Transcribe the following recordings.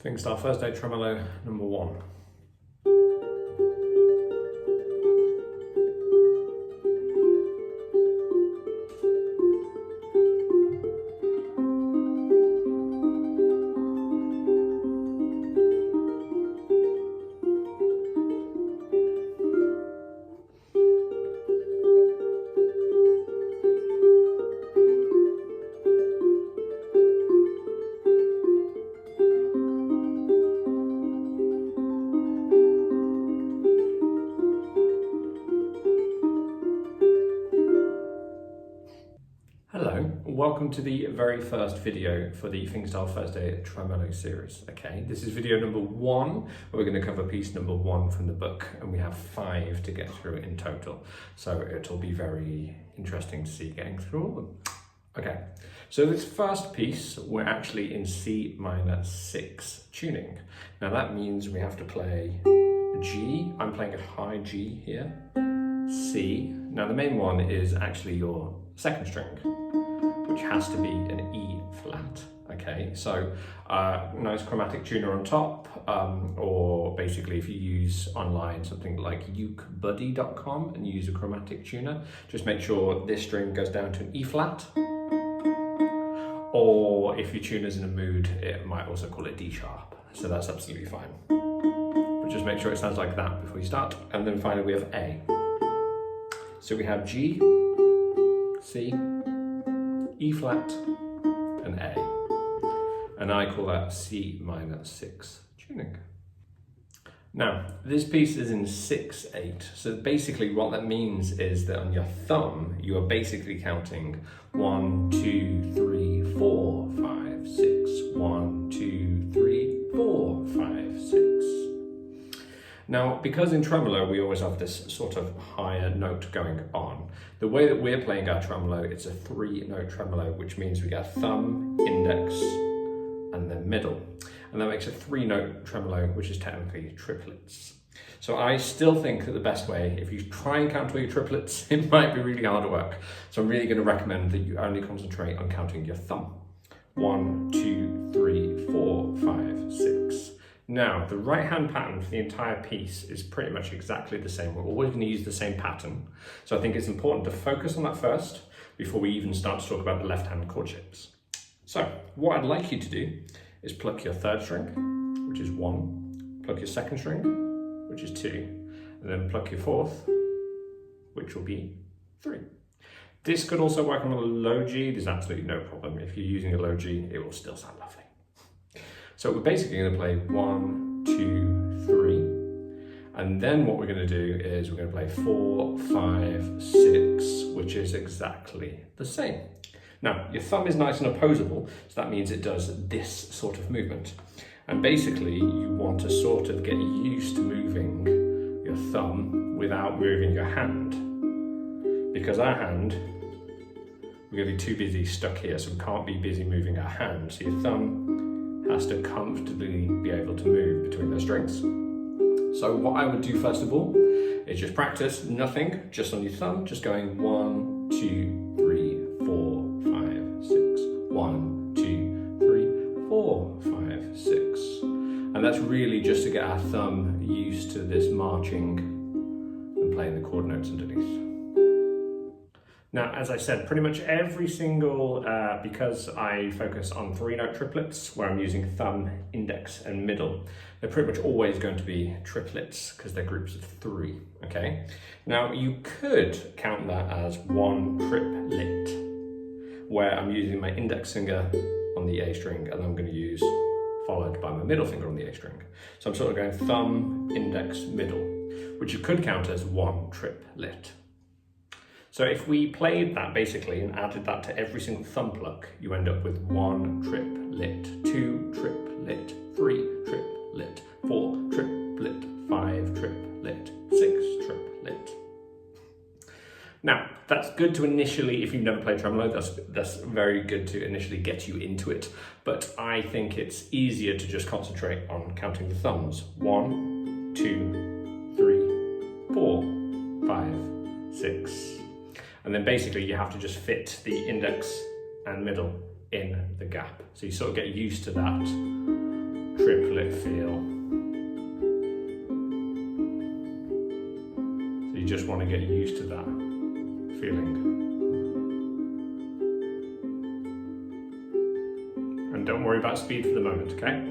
Fingerstyle Fursday Tremolo number 1. Hello, welcome to the very first video for the Fingerstyle Fursday Tremolo series. Okay, this is video number 1, where we're going to cover piece number 1 from the book, and we have 5 to get through in total. So it'll be very interesting to see getting through all of them. Okay, so this first piece, we're actually in C minor 6 tuning. Now that means we have to play G. I'm playing a high G here. C. Now the main one is actually your second string, which has to be an E flat. Okay, so nice chromatic tuner on top, or basically if you use online something like ukebuddy.com and use a chromatic tuner, just make sure this string goes down to an E flat. Or if your tuner's in a mood, it might also call it D sharp. So that's absolutely fine. But just make sure it sounds like that before you start. And then finally we have A. So we have G, C, E flat, and A. And I call that C minor 6 tuning. Now, this piece is in 6/8. So basically what that means is that on your thumb, you are basically counting 1, 2, 3, 4, 5, 6. 1, 2, 3, 4, 5, 6. Now, because in tremolo we always have this sort of higher note going on, the way that we're playing our tremolo, it's a 3-note tremolo, which means we get thumb, index, and then middle. And that makes a 3-note tremolo, which is technically triplets. So I still think that the best way, if you try and count all your triplets, it might be really hard work. So I'm really going to recommend that you only concentrate on counting your thumb. 1, 2, 3, 4, 5, 6. Now, the right hand pattern for the entire piece is pretty much exactly the same. We're always going to use the same pattern. So I think it's important to focus on that first before we even start to talk about the left hand chord shapes. So what I'd like you to do is pluck your third string, which is 1, pluck your second string, which is 2, and then pluck your fourth, which will be 3. This could also work on a low G. There's absolutely no problem. If you're using a low G, it will still sound lovely. So we're basically going to play 1, 2, 3, and then what we're going to do is we're going to play 4, 5, 6, which is exactly the same. Now, your thumb is nice and opposable, so that means it does this sort of movement. And basically, you want to sort of get used to moving your thumb without moving your hand. Because our hand, we're going to be too busy stuck here, so we can't be busy moving our hand. So your thumb has to comfortably be able to move between those strings. So what I would do first of all is just practice nothing, just on your thumb, just going 1, 2, 3, 4, 5, 6. 1, 2, 3, 4, 5, 6. And that's really just to get our thumb used to this marching and playing the chord notes underneath. Now, as I said, pretty much every single, because I focus on 3-note triplets, where I'm using thumb, index, and middle, they're pretty much always going to be triplets, because they're groups of 3, okay? Now, you could count that as 1 triplet, where I'm using my index finger on the A string, and I'm going to use followed by my middle finger on the A string. So I'm sort of going thumb, index, middle, which you could count as 1 triplet. So if we played that basically and added that to every single thumb pluck, you end up with 1 triplet, 2 triplet, 3 triplet, 4 triplet, 5 triplet, 6 triplet. Now, that's good to initially, if you've never played tremolo, that's very good to initially get you into it. But I think it's easier to just concentrate on counting the thumbs. 1, 2, 3, 4, 5, 6. And then basically you have to just fit the index and middle in the gap. So you sort of get used to that triplet it feel. So you just want to get used to that feeling. And don't worry about speed for the moment, okay?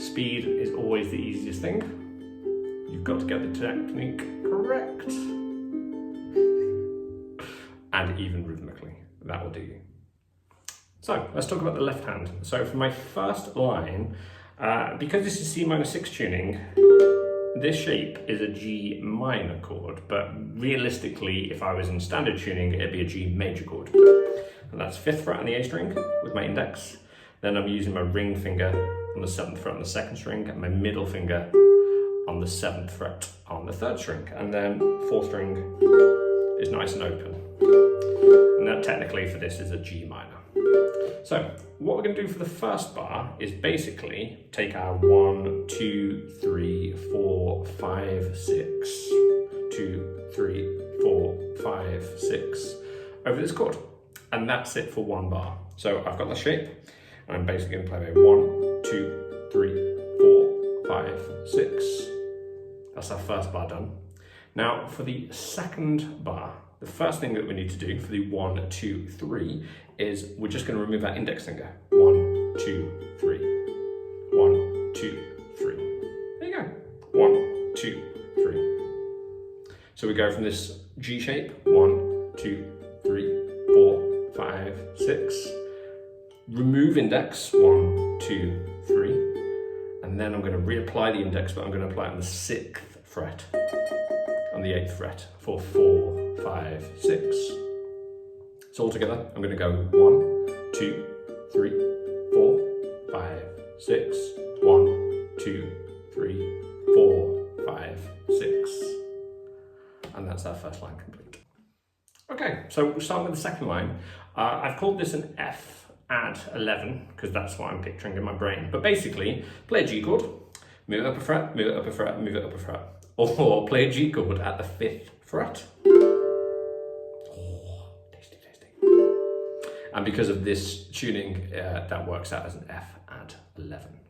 Speed is always the easiest thing. You've got to get the technique correct. And even rhythmically, that will do you. So let's talk about the left hand. So for my first line, because this is C minor 6 tuning, this shape is a G minor chord, but realistically, if I was in standard tuning, it'd be a G major chord. And that's 5th fret on the A string with my index. Then I'm using my ring finger on the 7th fret on the 2nd string, and my middle finger on the 7th fret on the 3rd string. And then 4th string is nice and open. And that technically for this is a G minor. So what we're going to do for the first bar is basically take our 1, 2, 3, 4, 5, 6, 2, 3, 4, 5, 6 over this chord. And that's it for one bar. So I've got the shape, and I'm basically going to play 1, 2, 3, 4, 5, 6. That's our first bar done. Now for the second bar, the first thing that we need to do for the 1, 2, 3 is we're just going to remove our index finger. 1, 2, 3. 1, 2, 3. There you go. 1, 2, 3. So we go from this G shape. 1, 2, 3, 4, 5, 6. Remove index. 1, 2, 3. And then I'm going to reapply the index, but I'm going to apply it on the 6th fret. On the 8th fret for 4, 5, 6. So all together, I'm going to go 1, 2, 3, 4, 5, 6. 1, 2, 3, 4, 5, 6. And that's our first line complete. Okay, so we'll start with the second line. I've called this an F add 11 because that's what I'm picturing in my brain. But basically, play a G chord, move it up a fret, move it up a fret, move it up a fret. Or play a G chord at the 5th fret. Oh, tasty, tasty. And because of this tuning, that works out as an F add 11.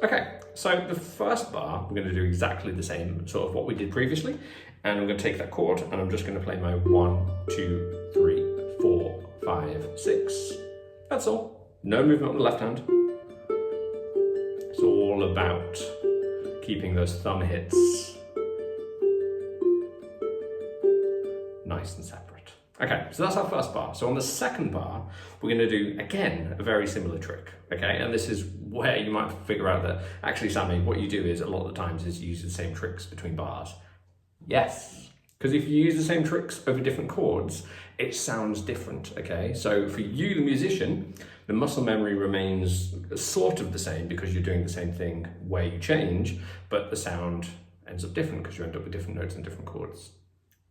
Okay, so the first bar, we're going to do exactly the same sort of what we did previously. And I'm going to take that chord and I'm just going to play my 1, 2, 3, 4, 5, 6. That's all. No movement on the left hand. It's all about keeping those thumb hits nice and separate. Okay, so that's our first bar. So on the second bar, we're going to do, again, a very similar trick, okay? And this is where you might figure out that, actually, Sammy, what you do is, a lot of the times, is you use the same tricks between bars. Yes, because if you use the same tricks over different chords, it sounds different, okay? So for you, the musician, the muscle memory remains sort of the same because you're doing the same thing where you change, but the sound ends up different because you end up with different notes and different chords.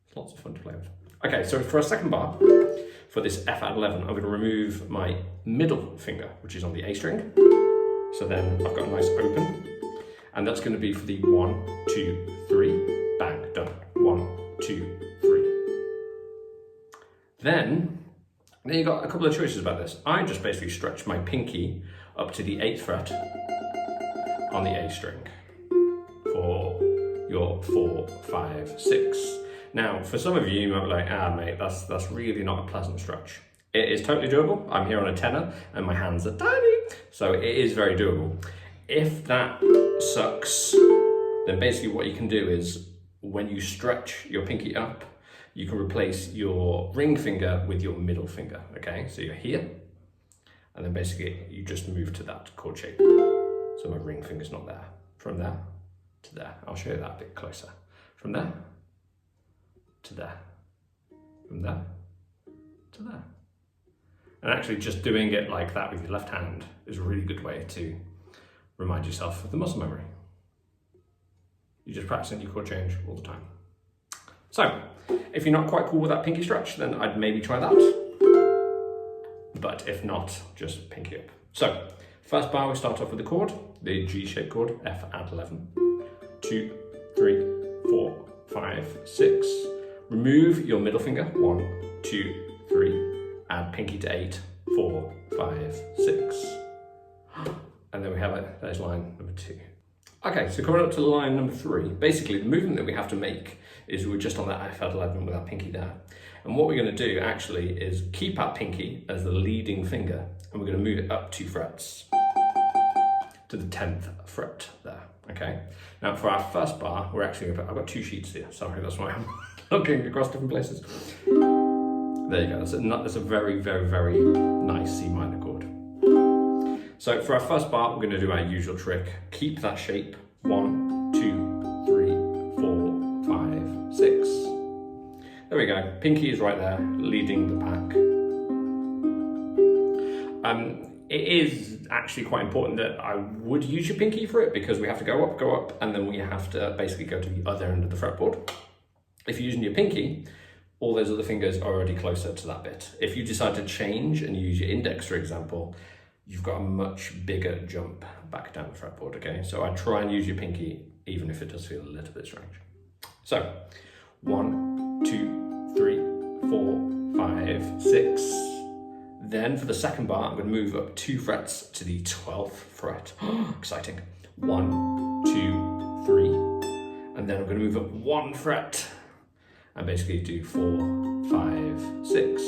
It's lots of fun to play with. Okay, so for a second bar, for this F add 11, I'm going to remove my middle finger, which is on the A string. So then I've got a nice open, and that's going to be for the 1, 2, 3, bang, done. 1, 2, 3. Then you've got a couple of choices about this. I just basically stretch my pinky up to the 8th fret on the A string for your 4, 5, 6. Now, for some of you, you might be like, mate, that's really not a pleasant stretch. It is totally doable. I'm here on a tenor and my hands are tiny, so it is very doable. If that sucks, then basically what you can do is when you stretch your pinky up, you can replace your ring finger with your middle finger, okay? So you're here, and then basically you just move to that chord shape. So my ring finger's not there. From there to there. I'll show you that a bit closer. From there to there. From there to there. And actually just doing it like that with your left hand is a really good way to remind yourself of the muscle memory. You just practice your chord change all the time. So, if you're not quite cool with that pinky stretch, then I'd maybe try that. But if not, just pinky up. So, first bar, we start off with the chord, the G-shaped chord, F add 11. 2, 3, 4, 5, 6. Remove your middle finger, 1, 2, 3. Add pinky to 8, 4, 5, 6. And then we have it, there's line number 2. Okay, so coming up to line number 3, basically the movement that we have to make is we're just on that F flat 11 with our pinky there. And what we're going to do actually is keep our pinky as the leading finger, and we're going to move it up 2 frets to the 10th fret there, okay? Now for our first bar, we're actually, I've got 2 sheets here, sorry, that's why I'm looking across different places. There you go, that's a very, very, very nice C minor chord. So for our first bar, we're going to do our usual trick. Keep that shape. 1, 2, 3, 4, 5, 6. There we go. Pinky is right there, leading the pack. It is actually quite important that I would use your pinky for it because we have to go up, and then we have to basically go to the other end of the fretboard. If you're using your pinky, all those other fingers are already closer to that bit. If you decide to change and use your index, for example, you've got a much bigger jump back down the fretboard, okay? So I try and use your pinky, even if it does feel a little bit strange. So, 1, 2, 3, 4, 5, 6. Then for the second bar, I'm going to move up 2 frets to the 12th fret. Exciting. 1, 2, 3. And then I'm going to move up 1 fret and basically do 4, 5, 6.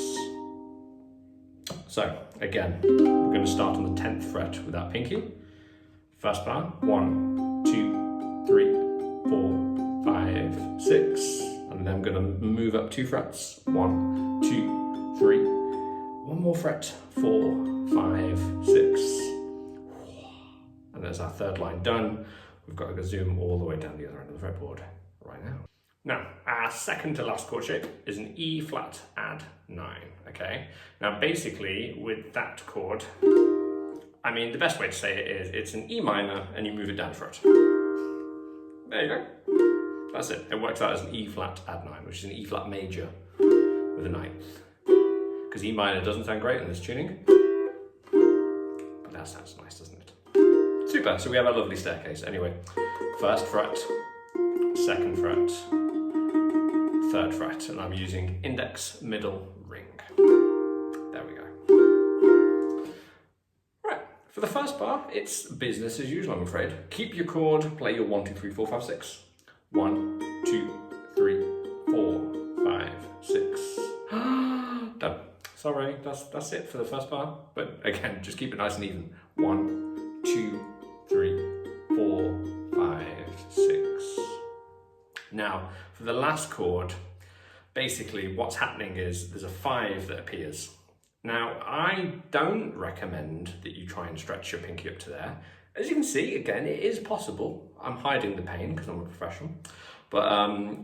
So again, we're going to start on the 10th fret with our pinky. First bar, 1, 2, 3, 4, 5, 6. And then I'm going to move up 2 frets. 1, 2, 3. 1 more fret, 4, 5, 6. And there's our third line done. We've got to go zoom all the way down the other end of the fretboard right now. Now, our second to last chord shape is an E flat add 9, okay? Now, basically, with that chord, I mean, the best way to say it is it's an E minor and you move it down a fret. There you go. That's it. It works out as an E flat add 9, which is an E flat major with a 9th. Because E minor doesn't sound great in this tuning, but that sounds nice, doesn't it? Super, so we have a lovely staircase. Anyway, first fret, second fret, third fret, and I'm using index, middle, ring. There we go. Right, for the first bar, it's business as usual, I'm afraid. Keep your chord, play your 1, 2, 3, 4, 5, 6. 1, 2, 3, 4, 5, 6. Done. Sorry, that's it for the first bar. But again, just keep it nice and even. 1, 2, 3, 4, 5, 6. Now, for the last chord, basically what's happening is there's a 5 that appears. Now, I don't recommend that you try and stretch your pinky up to there. As you can see, again, it is possible. I'm hiding the pain because I'm a professional. But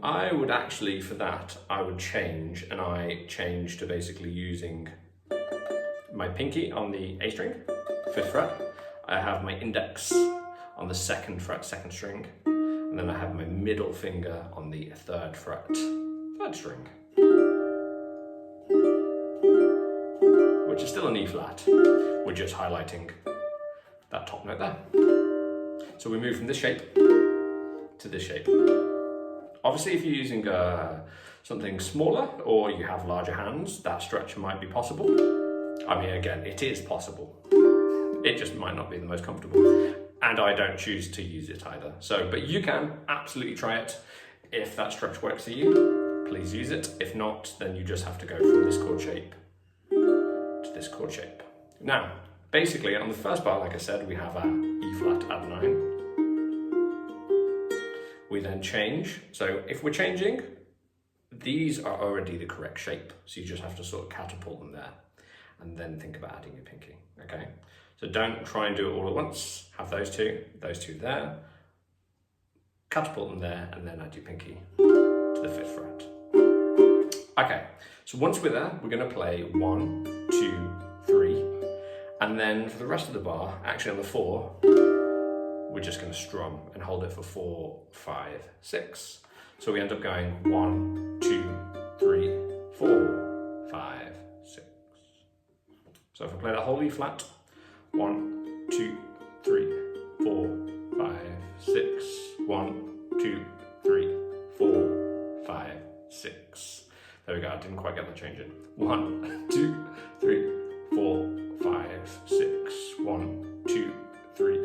I would actually, for that, I would change, and I change to basically using my pinky on the A string, 5th fret. I have my index on the 2nd fret, 2nd string, and then I have my middle finger on the 3rd fret, 3rd string, which is still an E flat. We're just highlighting that top note there. So we move from this shape to this shape. Obviously, if you're using something smaller or you have larger hands, that stretch might be possible. I mean, again, it is possible. It just might not be the most comfortable. And I don't choose to use it either. So, but you can absolutely try it. If that stretch works for you, please use it. If not, then you just have to go from this chord shape to this chord shape. Now, basically, on the first bar, like I said, we have our E flat add 9. We then change. So if we're changing, these are already the correct shape. So you just have to sort of catapult them there and then think about adding your pinky, okay? So don't try and do it all at once. Have those two there, catapult them there, and then add your pinky to the 5th fret. Okay, so once we're there, we're gonna play 1, 2, 3, and then for the rest of the bar, actually on the 4, we're just going to strum and hold it for 4, 5, 6. So we end up going 1, 2, 3, 4, 5, 6. So if I play that whole E flat, 1, 2, 3, 4, 5, 6. 1, 2, 3, 4, 5, 6. There we go, I didn't quite get the change in. 1, 2, 3, 4, 5, 6. 1, 2, 3,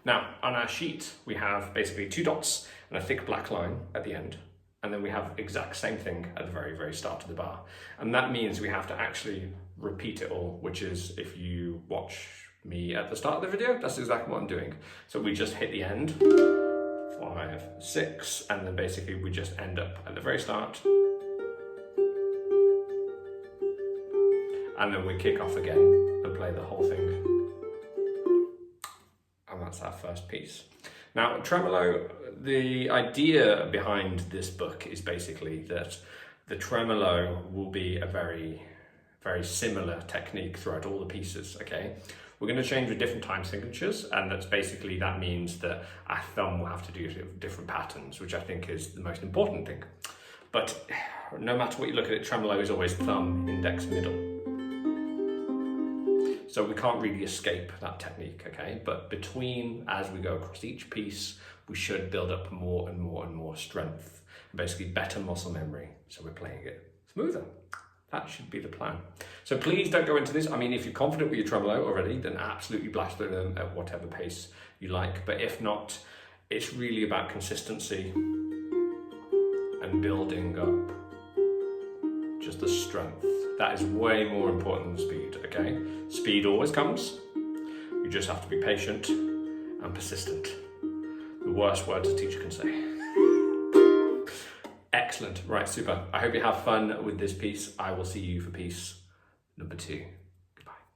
Now, on our sheet, we have basically 2 dots and a thick black line at the end. And then we have exact same thing at the very, very start of the bar. And that means we have to actually repeat it all, which is, if you watch me at the start of the video, that's exactly what I'm doing. So we just hit the end, 5, 6, and then basically we just end up at the very start. And then we kick off again and play the whole thing. And that's our first piece. Now, tremolo, the idea behind this book is basically that the tremolo will be a very, very similar technique throughout all the pieces, okay? We're going to change with different time signatures, and that means that our thumb will have to do different patterns, which I think is the most important thing. But no matter what you look at it, tremolo is always thumb, index, middle. So we can't really escape that technique, okay? But as we go across each piece, we should build up more and more and more strength, basically better muscle memory. So we're playing it smoother. That should be the plan. So please don't go into this. I mean, if you're confident with your tremolo already, then absolutely blast through them at whatever pace you like. But if not, it's really about consistency and building up just the strength. That is way more important than speed, okay? Speed always comes. You just have to be patient and persistent. The worst words a teacher can say. Excellent, right, super. I hope you have fun with this piece. I will see you for piece number 2.